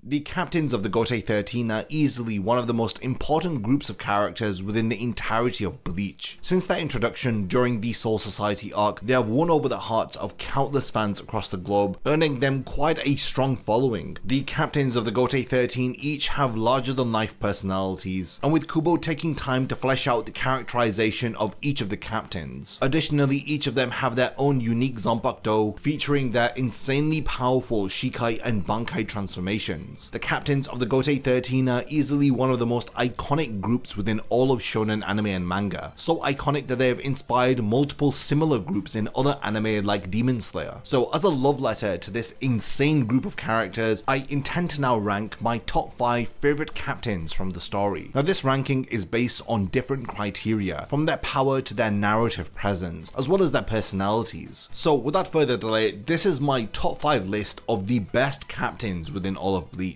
The captains of the Gotei 13 are easily one of the most important groups of characters within the entirety of Bleach. Since their introduction during the Soul Society arc, they have won over the hearts of countless fans across the globe, earning them quite a strong following. The captains of the Gotei 13 each have larger-than-life personalities, and with Kubo taking time to flesh out the characterization of each of the captains. Additionally, each of them have their own unique Zanpakuto, featuring their insanely powerful Shikai and Bankai transformations. The captains of the Gotei 13 are easily one of the most iconic groups within all of shonen anime and manga, so iconic that they have inspired multiple similar groups in other anime like Demon Slayer. So as a love letter to this insane group of characters, I intend to now rank my top 5 favorite captains from the story. Now this ranking is based on different criteria, from their power to their narrative presence, as well as their personalities. So without further delay, this is my top 5 list of the best captains within all of Bleach.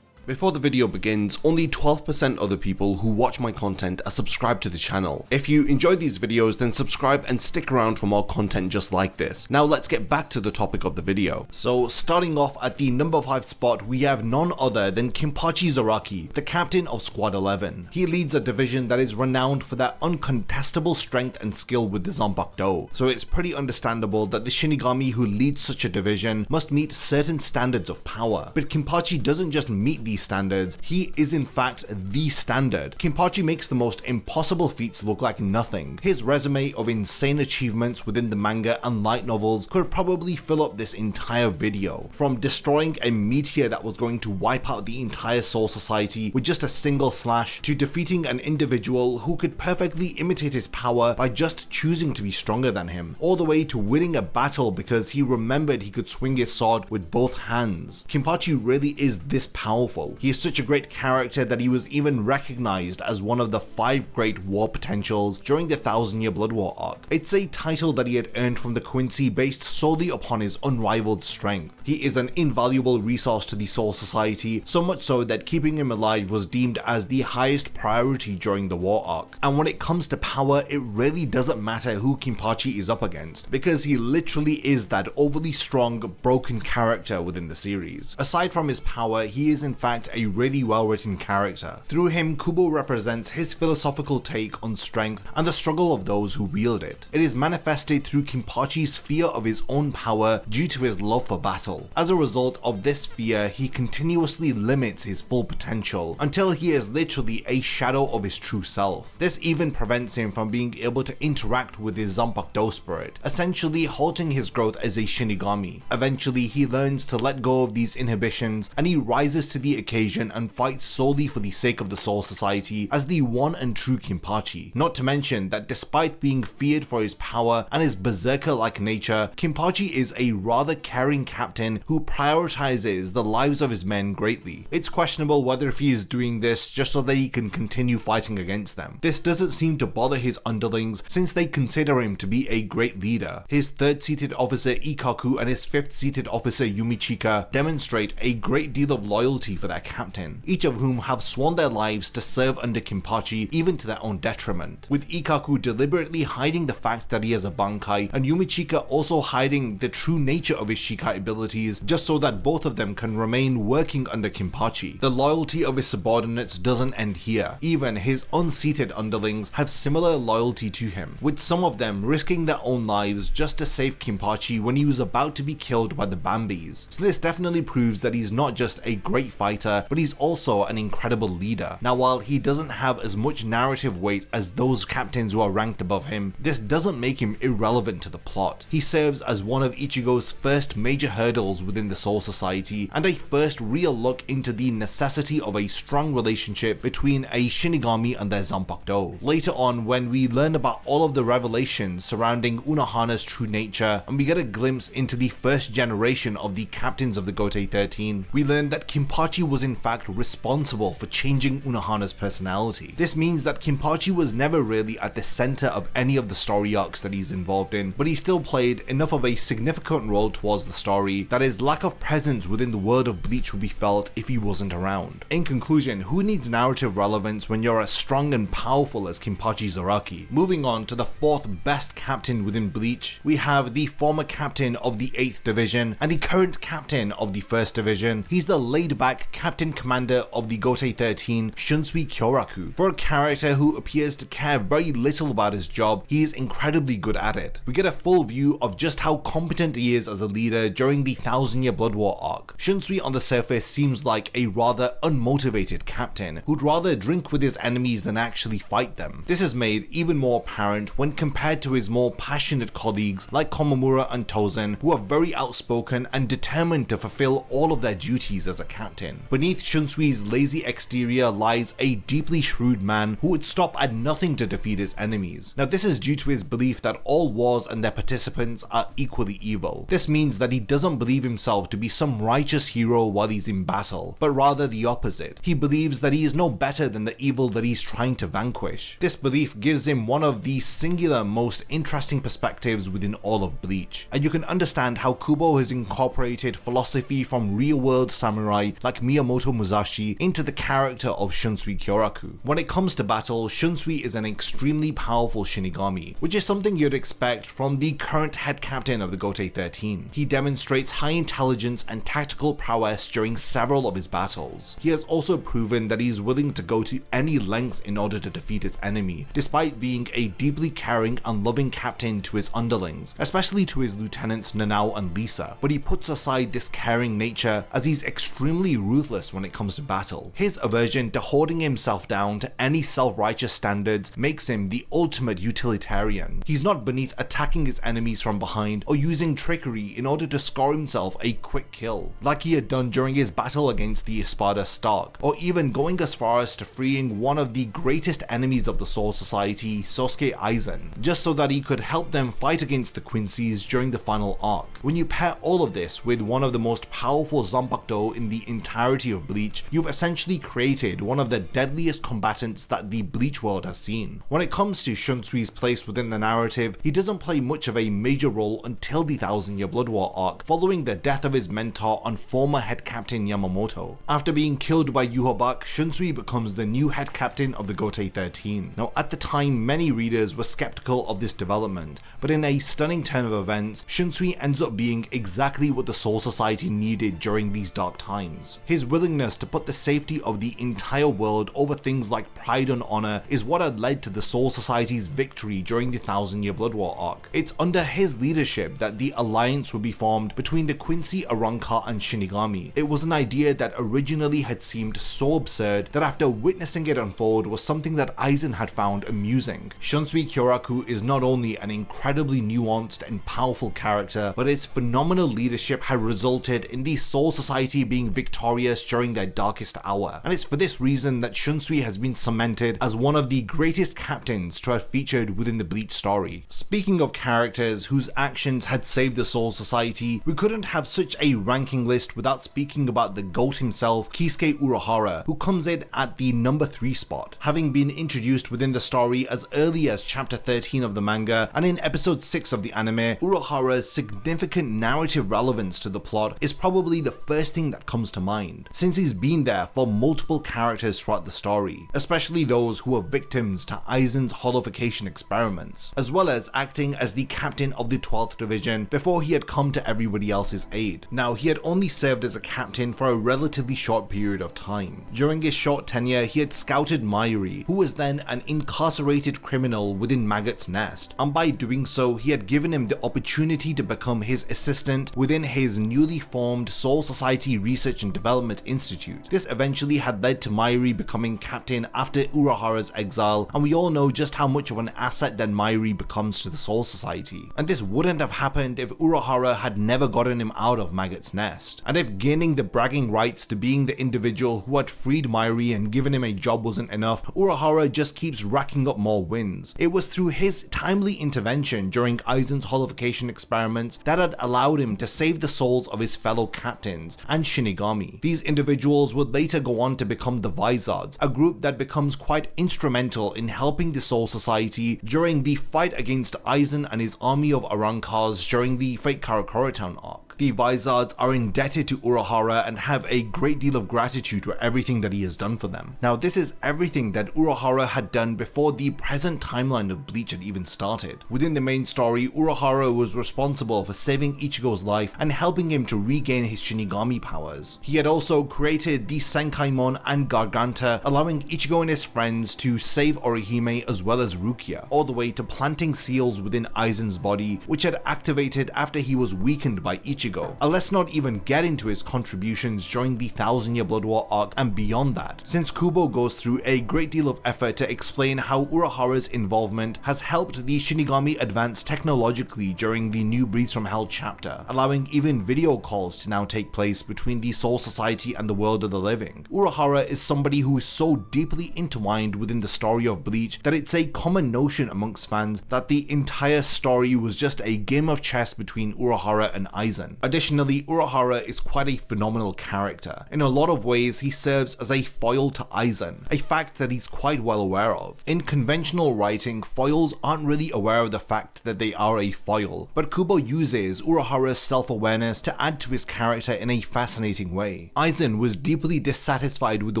Before the video begins, only 12% of the people who watch my content are subscribed to the channel. If you enjoy these videos, then subscribe and stick around for more content just like this. Now let's get back to the topic of the video. So starting off at the number 5 spot, we have none other than Kenpachi Zaraki, the captain of Squad 11. He leads a division that is renowned for their uncontestable strength and skill with the Zanpakuto, so it's pretty understandable that the Shinigami who leads such a division must meet certain standards of power. But Kenpachi doesn't just meet these standards, he is in fact the standard. Kenpachi makes the most impossible feats look like nothing. His resume of insane achievements within the manga and light novels could probably fill up this entire video. From destroying a meteor that was going to wipe out the entire Soul Society with just a single slash, to defeating an individual who could perfectly imitate his power by just choosing to be stronger than him, all the way to winning a battle because he remembered he could swing his sword with both hands. Kenpachi really is this powerful. He is such a great character that he was even recognized as one of the 5 great war potentials during the 1000-Year Blood War arc. It's a title that he had earned from the Quincy based solely upon his unrivaled strength. He is an invaluable resource to the Soul Society, so much so that keeping him alive was deemed as the highest priority during the war arc. And when it comes to power, it really doesn't matter who Kenpachi is up against, because he literally is that overly strong, broken character within the series. Aside from his power, he is in fact a really well-written character. Through him, Kubo represents his philosophical take on strength and the struggle of those who wield it. It is manifested through Kenpachi's fear of his own power due to his love for battle. As a result of this fear, he continuously limits his full potential until he is literally a shadow of his true self. This even prevents him from being able to interact with his Zanpakuto spirit, essentially halting his growth as a Shinigami. Eventually, he learns to let go of these inhibitions and he rises to the occasion and fights solely for the sake of the Soul Society as the one and true Kenpachi. Not to mention that despite being feared for his power and his berserker-like nature, Kenpachi is a rather caring captain who prioritizes the lives of his men greatly. It's questionable whether if he is doing this just so that he can continue fighting against them. This doesn't seem to bother his underlings since they consider him to be a great leader. His 3rd seated officer Ikkaku and his 5th seated officer Yumichika demonstrate a great deal of loyalty for their captain, each of whom have sworn their lives to serve under Kenpachi even to their own detriment, with Ikkaku deliberately hiding the fact that he has a Bankai and Yumichika also hiding the true nature of his Shikai abilities just so that both of them can remain working under Kenpachi. The loyalty of his subordinates doesn't end here. Even his unseated underlings have similar loyalty to him, with some of them risking their own lives just to save Kenpachi when he was about to be killed by the Bambis. So this definitely proves that he's not just a great fighter, but he's also an incredible leader. Now while he doesn't have as much narrative weight as those captains who are ranked above him, this doesn't make him irrelevant to the plot. He serves as one of Ichigo's first major hurdles within the Soul Society and a first real look into the necessity of a strong relationship between a Shinigami and their Zanpakuto. Later on, when we learn about all of the revelations surrounding Unohana's true nature and we get a glimpse into the first generation of the captains of the Gotei 13, we learn that Kenpachi was in fact responsible for changing Unohana's personality. This means that Kenpachi was never really at the center of any of the story arcs that he's involved in, but he still played enough of a significant role towards the story that his lack of presence within the world of Bleach would be felt if he wasn't around. In conclusion, who needs narrative relevance when you're as strong and powerful as Kenpachi Zaraki? Moving on to the fourth best captain within Bleach, we have the former captain of the 8th Division and the current captain of the 1st Division. He's the laid-back captain commander of the Gotei 13, Shunsui Kyoraku. For a character who appears to care very little about his job, he is incredibly good at it. We get a full view of just how competent he is as a leader during the 1000-Year Blood War arc. Shunsui on the surface seems like a rather unmotivated captain who'd rather drink with his enemies than actually fight them. This is made even more apparent when compared to his more passionate colleagues like Komamura and Tozen, who are very outspoken and determined to fulfill all of their duties as a captain. Beneath Shunsui's lazy exterior lies a deeply shrewd man who would stop at nothing to defeat his enemies. Now this is due to his belief that all wars and their participants are equally evil. This means that he doesn't believe himself to be some righteous hero while he's in battle, but rather the opposite. He believes that he is no better than the evil that he's trying to vanquish. This belief gives him one of the singular most interesting perspectives within all of Bleach, and you can understand how Kubo has incorporated philosophy from real-world samurai like Miyamoto Musashi into the character of Shunsui Kyoraku. When it comes to battle, Shunsui is an extremely powerful Shinigami, which is something you'd expect from the current head captain of the Gotei 13. He demonstrates high intelligence and tactical prowess during several of his battles. He has also proven that he's willing to go to any lengths in order to defeat his enemy, despite being a deeply caring and loving captain to his underlings, especially to his lieutenants Nanao and Lisa, but he puts aside this caring nature as he's extremely ruthless when it comes to battle. His aversion to holding himself down to any self-righteous standards makes him the ultimate utilitarian. He's not beneath attacking his enemies from behind or using trickery in order to score himself a quick kill, like he had done during his battle against the Espada Stark, or even going as far as to freeing one of the greatest enemies of the Soul Society, Sosuke Aizen, just so that he could help them fight against the Quincy's during the final arc. When you pair all of this with one of the most powerful Zanpakuto in the entirety of Bleach, you've essentially created one of the deadliest combatants that the Bleach world has seen. When it comes to Shunsui's place within the narrative, he doesn't play much of a major role until the 1000-Year Blood War arc, following the death of his mentor and former head captain Yamamoto. After being killed by Yuhobak, Shunsui becomes the new head captain of the Gotei 13. Now at the time, many readers were skeptical of this development, but in a stunning turn of events, Shunsui ends up being exactly what the Soul Society needed during these dark times. His willingness to put the safety of the entire world over things like pride and honor is what had led to the Soul Society's victory during the 1000-Year Blood War arc. It's under his leadership that the alliance would be formed between the Quincy, Arrancar and Shinigami. It was an idea that originally had seemed so absurd that after witnessing it unfold was something that Aizen had found amusing. Shunsui Kyoraku is not only an incredibly nuanced and powerful character, but his phenomenal leadership had resulted in the Soul Society being victorious during their darkest hour, and it's for this reason that Shunsui has been cemented as one of the greatest captains to have featured within the Bleach story. Speaking of characters whose actions had saved the Soul Society, we couldn't have such a ranking list without speaking about the GOAT himself, Kisuke Urahara, who comes in at the number 3 spot. Having been introduced within the story as early as chapter 13 of the manga and in episode 6 of the anime, Urahara's significant narrative relevance to the plot is probably the first thing that comes to mind, since he's been there for multiple characters throughout the story, especially those who were victims to Aizen's holification experiments, as well as acting as the captain of the 12th Division before he had come to everybody else's aid. Now, he had only served as a captain for a relatively short period of time. During his short tenure, he had scouted Mayuri, who was then an incarcerated criminal within Maggot's Nest, and by doing so, he had given him the opportunity to become his assistant within his newly formed Soul Society Research and Development Institute. This eventually had led to Mayuri becoming captain after Urahara's exile, and we all know just how much of an asset that Mayuri becomes to the Soul Society. And this wouldn't have happened if Urahara had never gotten him out of Maggot's Nest, and if gaining the bragging rights to being the individual who had freed Mayuri and given him a job wasn't enough, Urahara just keeps racking up more wins. It was through his timely intervention during Aizen's holification experiments that had allowed him to save the souls of his fellow captains and Shinigami. These These individuals would later go on to become the Vizards, a group that becomes quite instrumental in helping the Soul Society during the fight against Aizen and his army of Arankars during the Fate Karakura Town arc. The Vizards are indebted to Urahara and have a great deal of gratitude for everything that he has done for them. Now, this is everything that Urahara had done before the present timeline of Bleach had even started. Within the main story, Urahara was responsible for saving Ichigo's life and helping him to regain his Shinigami powers. He had also created the Senkaimon and Garganta, allowing Ichigo and his friends to save Orihime as well as Rukia, all the way to planting seals within Aizen's body, which had activated after he was weakened by Ichigo. Let's not even get into his contributions during the 1000-Year Blood War arc and beyond that, since Kubo goes through a great deal of effort to explain how Urahara's involvement has helped the Shinigami advance technologically during the New Breeds from Hell chapter, allowing even video calls to now take place between the Soul Society and the world of the living. Urahara is somebody who is so deeply intertwined within the story of Bleach that it's a common notion amongst fans that the entire story was just a game of chess between Urahara and Aizen. Additionally, Urahara is quite a phenomenal character. In a lot of ways, he serves as a foil to Aizen, a fact that he's quite well aware of. In conventional writing, foils aren't really aware of the fact that they are a foil, but Kubo uses Urahara's self-awareness to add to his character in a fascinating way. Aizen was deeply dissatisfied with the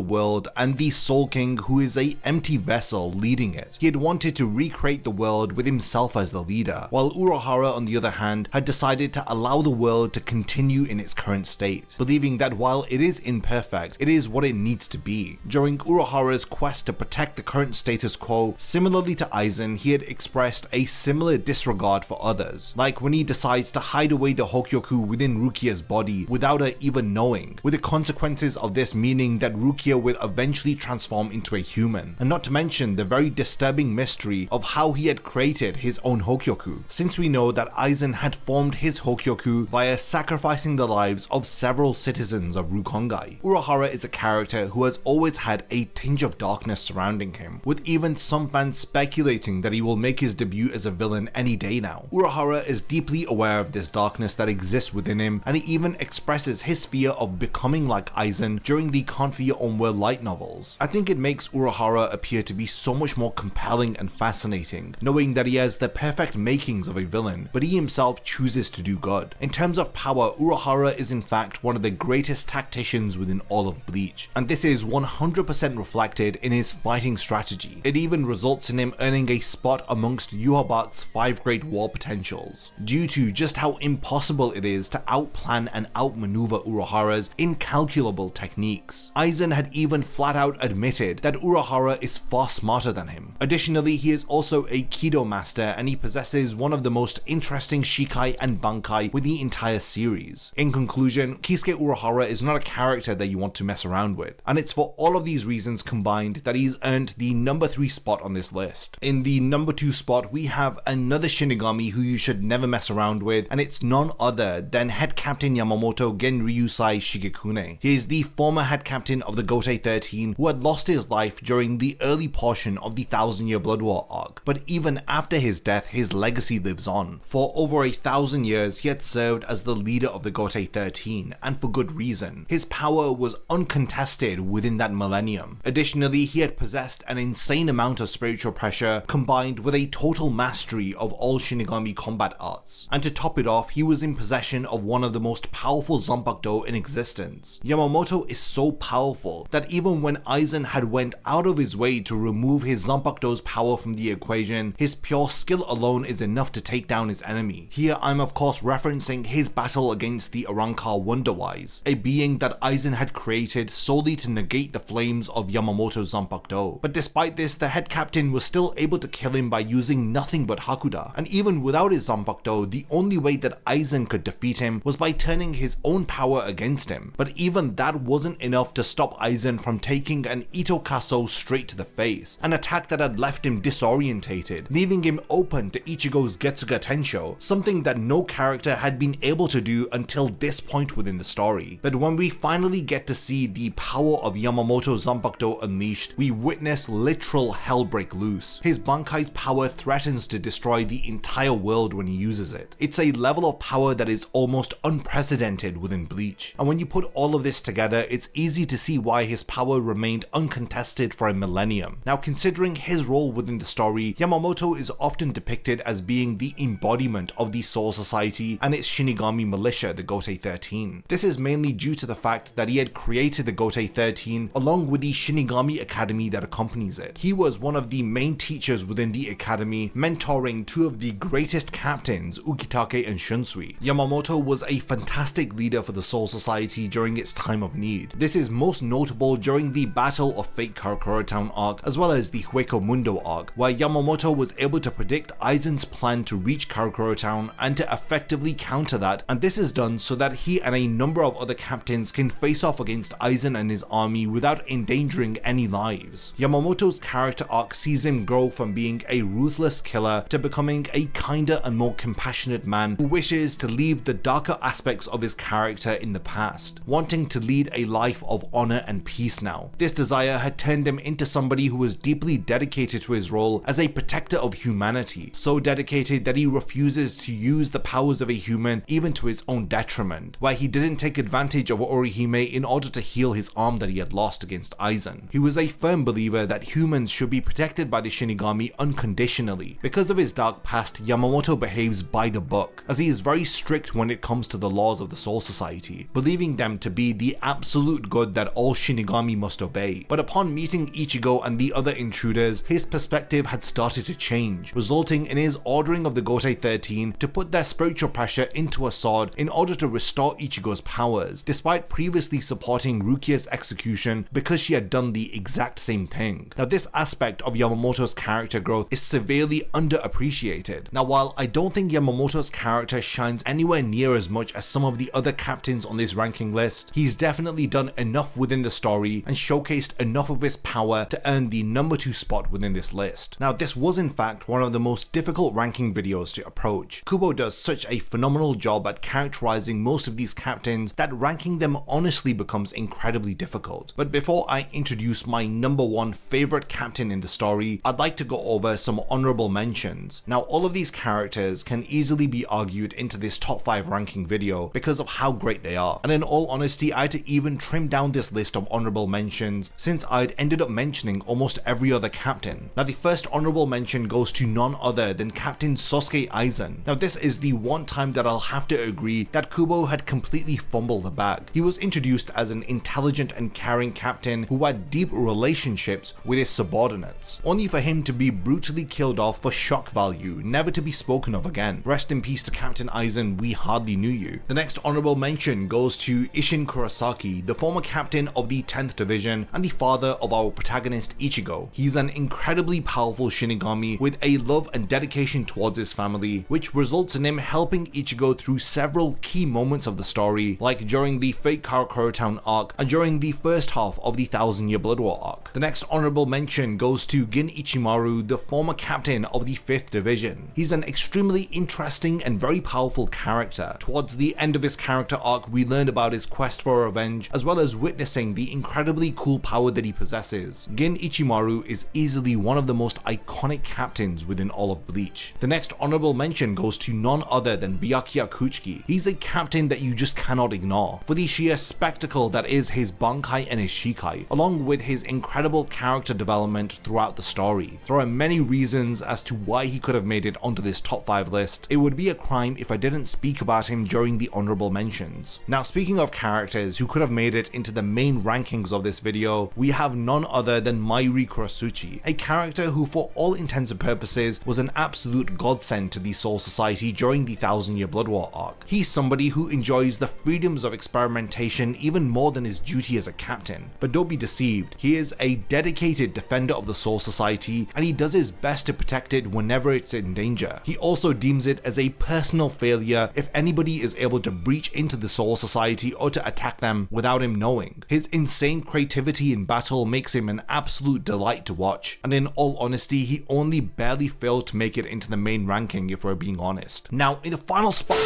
world and the Soul King, who is an empty vessel, leading it. He had wanted to recreate the world with himself as the leader, while Urahara, on the other hand, had decided to allow the world to continue in its current state, believing that while it is imperfect, it is what it needs to be. During Urahara's quest to protect the current status quo, similarly to Aizen, he had expressed a similar disregard for others, like when he decides to hide away the Hokyoku within Rukia's body without her even knowing, with the consequences of this meaning that Rukia will eventually transform into a human, and not to mention the very disturbing mystery of how he had created his own Hokyoku, since we know that Aizen had formed his Hokyoku via sacrificing the lives of several citizens of Rukongai. Urahara is a character who has always had a tinge of darkness surrounding him, with even some fans speculating that he will make his debut as a villain any day now. Urahara is deeply aware of this darkness that exists within him, and he even expresses his fear of becoming like Aizen during the Can't For Your Own World light novels. I think it makes Urahara appear to be so much more compelling and fascinating, knowing that he has the perfect makings of a villain, but he himself chooses to do good. In terms of power, Urahara is in fact one of the greatest tacticians within all of Bleach, and this is 100% reflected in his fighting strategy. It even results in him earning a spot amongst Yhwach's 5 great war potentials, due to just how impossible it is to outplan and outmaneuver Urahara's incalculable techniques. Aizen had even flat out admitted that Urahara is far smarter than him. Additionally, he is also a Kido master, and he possesses one of the most interesting Shikai and Bankai with the entire series. In conclusion, Kisuke Urahara is not a character that you want to mess around with, and it's for all of these reasons combined that he's earned the number 3 spot on this list. In the number 2 spot, we have another Shinigami who you should never mess around with, and it's none other than Head Captain Yamamoto Genryusai Shigekune. He is the former head captain of the Gotei 13 who had lost his life during the early portion of the 1000-Year Blood War arc, but even after his death, his legacy lives on. For over 1,000 years, he had served as the leader of the Gotei 13, and for good reason. His power was uncontested within that millennium. Additionally, he had possessed an insane amount of spiritual pressure combined with a total mastery of all Shinigami combat arts. And to top it off, he was in possession of one of the most powerful Zanpakuto in existence. Yamamoto is so powerful that even when Aizen had went out of his way to remove his Zanpakuto's power from the equation, his pure skill alone is enough to take down his enemy. Here I'm of course referencing his battle against the Arankar Wonderwise, a being that Aizen had created solely to negate the flames of Yamamoto's Zanpakuto. But despite this, the head captain was still able to kill him by using nothing but Hakuda, and even without his Zanpakuto, the only way that Aizen could defeat him was by turning his own power against him. But even that wasn't enough to stop Aizen from taking an Itokaso straight to the face, an attack that had left him disorientated, leaving him open to Ichigo's Getsuga Tensho, something that no character had been able able to do until this point within the story. But when we finally get to see the power of Yamamoto Zanpakuto unleashed, we witness literal hell break loose. His Bankai's power threatens to destroy the entire world when he uses it. It's a level of power that is almost unprecedented within Bleach. And when you put all of this together, it's easy to see why his power remained uncontested for a millennium. Now, considering his role within the story, Yamamoto is often depicted as being the embodiment of the Soul Society and its Shinigami militia, the Gotei 13. This is mainly due to the fact that he had created the Gotei 13 along with the Shinigami Academy that accompanies it. He was one of the main teachers within the academy, mentoring two of the greatest captains, Ukitake and Shunsui. Yamamoto was a fantastic leader for the Soul Society during its time of need. This is most notable during the Battle of Fate Karakura Town arc, as well as the Hueco Mundo arc, where Yamamoto was able to predict Aizen's plan to reach Karakura Town and to effectively counter that, and this is done so that he and a number of other captains can face off against Aizen and his army without endangering any lives. Yamamoto's character arc sees him grow from being a ruthless killer to becoming a kinder and more compassionate man who wishes to leave the darker aspects of his character in the past, wanting to lead a life of honor and peace now. This desire had turned him into somebody who was deeply dedicated to his role as a protector of humanity, so dedicated that he refuses to use the powers of a human even to his own detriment, where he didn't take advantage of Orihime in order to heal his arm that he had lost against Aizen. He was a firm believer that humans should be protected by the Shinigami unconditionally. Because of his dark past, Yamamoto behaves by the book, as he is very strict when it comes to the laws of the Soul Society, believing them to be the absolute good that all Shinigami must obey. But upon meeting Ichigo and the other intruders, his perspective had started to change, resulting in his ordering of the Gotei 13 to put their spiritual pressure into a sword in order to restore Ichigo's powers, despite previously supporting Rukia's execution because she had done the exact same thing. Now, this aspect of Yamamoto's character growth is severely underappreciated. Now, while I don't think Yamamoto's character shines anywhere near as much as some of the other captains on this ranking list, he's definitely done enough within the story and showcased enough of his power to earn the number 2 spot within this list. Now, this was in fact one of the most difficult ranking videos to approach. Kubo does such a phenomenal job at characterizing most of these captains that ranking them honestly becomes incredibly difficult. But before I introduce my number 1 favorite captain in the story, I'd like to go over some honorable mentions. Now, all of these characters can easily be argued into this top 5 ranking video because of how great they are. And in all honesty, I had to even trim down this list of honorable mentions since I'd ended up mentioning almost every other captain. Now, the first honorable mention goes to none other than Captain Sosuke Aizen. Now, this is the one time that I'll have to agree that Kubo had completely fumbled the bag. He was introduced as an intelligent and caring captain who had deep relationships with his subordinates, only for him to be brutally killed off for shock value, never to be spoken of again. Rest in peace to Captain Aizen, we hardly knew you. The next honorable mention goes to Isshin Kurosaki, the former captain of the 10th Division and the father of our protagonist Ichigo. He's an incredibly powerful Shinigami with a love and dedication towards his family, which results in him helping Ichigo through several key moments of the story, like during the Fate Karakura Town arc and during the first half of the 1000-Year Blood War arc. The next honorable mention goes to Gin Ichimaru, the former captain of the 5th Division. He's an extremely interesting and very powerful character. Towards the end of his character arc, we learned about his quest for revenge, as well as witnessing the incredibly cool power that he possesses. Gin Ichimaru is easily one of the most iconic captains within all of Bleach. The next honorable mention goes to none other than Byakuya Kuchiki. He's a captain that you just cannot ignore, for the sheer spectacle that is his Bankai and his Shikai, along with his incredible character development throughout the story. There are many reasons as to why he could have made it onto this top 5 list. It would be a crime if I didn't speak about him during the honorable mentions. Now, speaking of characters who could have made it into the main rankings of this video, we have none other than Mayuri Kurosuchi, a character who for all intents and purposes was an absolute godsend to the Soul Society during the 1000-Year Blood War arc. He's somebody who enjoys the freedoms of experimentation even more than his duty as a captain. But don't be deceived, he is a dedicated defender of the Soul Society and he does his best to protect it whenever it's in danger. He also deems it as a personal failure if anybody is able to breach into the Soul Society or to attack them without him knowing. His insane creativity in battle makes him an absolute delight to watch, and in all honesty, he only barely failed to make it into the main ranking if we're being honest. Now, in the final spot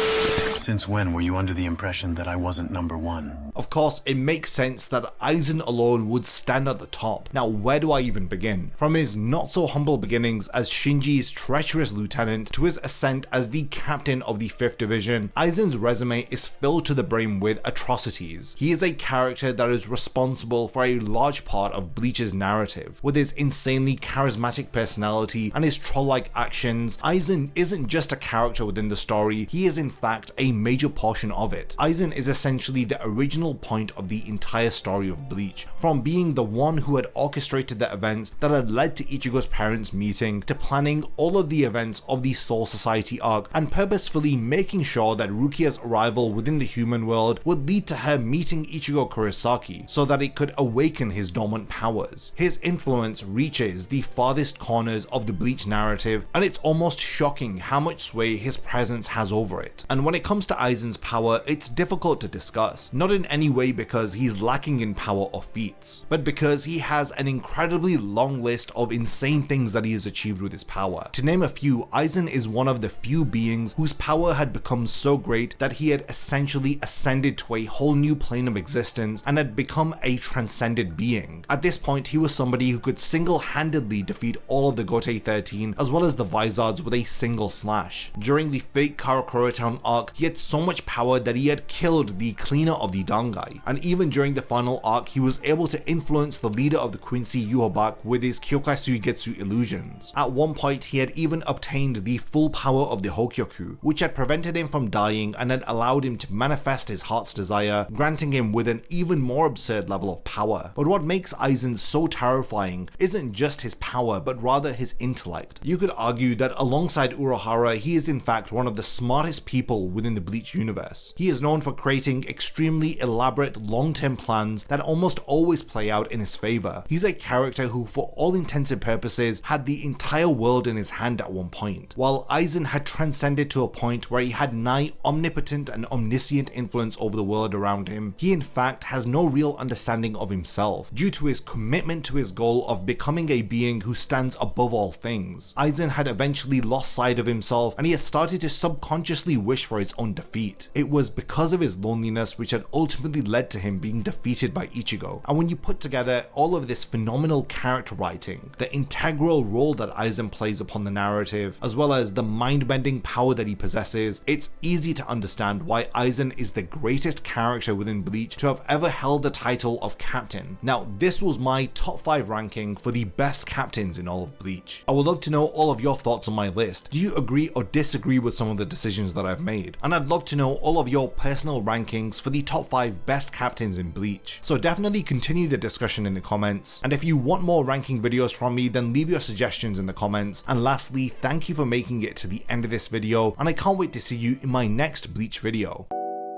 Since when were you under the impression that I wasn't number one? Of course, it makes sense that Aizen alone would stand at the top. Now, where do I even begin? From his not so humble beginnings as Shinji's treacherous lieutenant to his ascent as the captain of the 5th Division, Aizen's resume is filled to the brim with atrocities. He is a character that is responsible for a large part of Bleach's narrative. With his insanely charismatic personality and his troll-like actions, Aizen isn't just a character within the story, he is in fact a major portion of it. Aizen is essentially the original point of the entire story of Bleach, from being the one who had orchestrated the events that had led to Ichigo's parents meeting, to planning all of the events of the Soul Society arc, and purposefully making sure that Rukia's arrival within the human world would lead to her meeting Ichigo Kurosaki, so that it could awaken his dormant powers. His influence reaches the farthest corners of the Bleach narrative, and it's almost shocking how much sway his presence has over it. And when it comes to Aizen's power, it's difficult to discuss, not in any way because he's lacking in power or feats, but because he has an incredibly long list of insane things that he has achieved with his power. To name a few, Aizen is one of the few beings whose power had become so great that he had essentially ascended to a whole new plane of existence and had become a transcended being. At this point, he was somebody who could single-handedly defeat all of the Gotei 13 as well as the Vizards with a single slash. During the fake Karakura Town arc, he had so much power that he had killed the cleaner of the Dangai, and even during the final arc, he was able to influence the leader of the Quincy Yhwach with his Kyokai Suigetsu illusions. At one point, he had even obtained the full power of the Hokyoku, which had prevented him from dying and had allowed him to manifest his heart's desire, granting him with an even more absurd level of power. But what makes Aizen so terrifying isn't just his power, but rather his intellect. You could argue that alongside Urahara, he is in fact one of the smartest people within the Bleach universe. He is known for creating extremely elaborate long-term plans that almost always play out in his favor. He's a character who, for all intents and purposes, had the entire world in his hand at one point, while Aizen had transcended to a point where he had nigh omnipotent and omniscient influence over the world around him. He in fact has no real understanding of himself, due to his commitment to his goal of becoming a being who stands above all things. Aizen had eventually lost sight of himself, and he had started to subconsciously wish for his own defeat. It was because of his loneliness which had ultimately led to him being defeated by Ichigo. And when you put together all of this phenomenal character writing, the integral role that Aizen plays upon the narrative, as well as the mind-bending power that he possesses, it's easy to understand why Aizen is the greatest character within Bleach to have ever held the title of captain. Now, this was my top 5 ranking for the best captains in all of Bleach. I would love to know all of your thoughts on my list. Do you agree or disagree with some of the decisions that I've made? And I'd love to know all of your personal rankings for the top 5 best captains in Bleach. So definitely continue the discussion in the comments, and if you want more ranking videos from me, then leave your suggestions in the comments. And lastly, thank you for making it to the end of this video, and I can't wait to see you in my next Bleach video.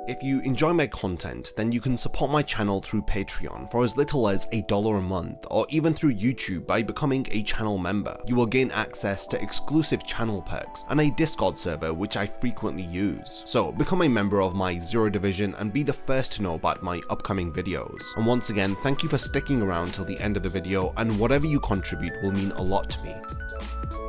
If you enjoy my content, then you can support my channel through Patreon for as little as $1 a month, or even through YouTube by becoming a channel member. You will gain access to exclusive channel perks and a Discord server which I frequently use. So become a member of my Zero Division and be the first to know about my upcoming videos. And once again, thank you for sticking around till the end of the video, and whatever you contribute will mean a lot to me.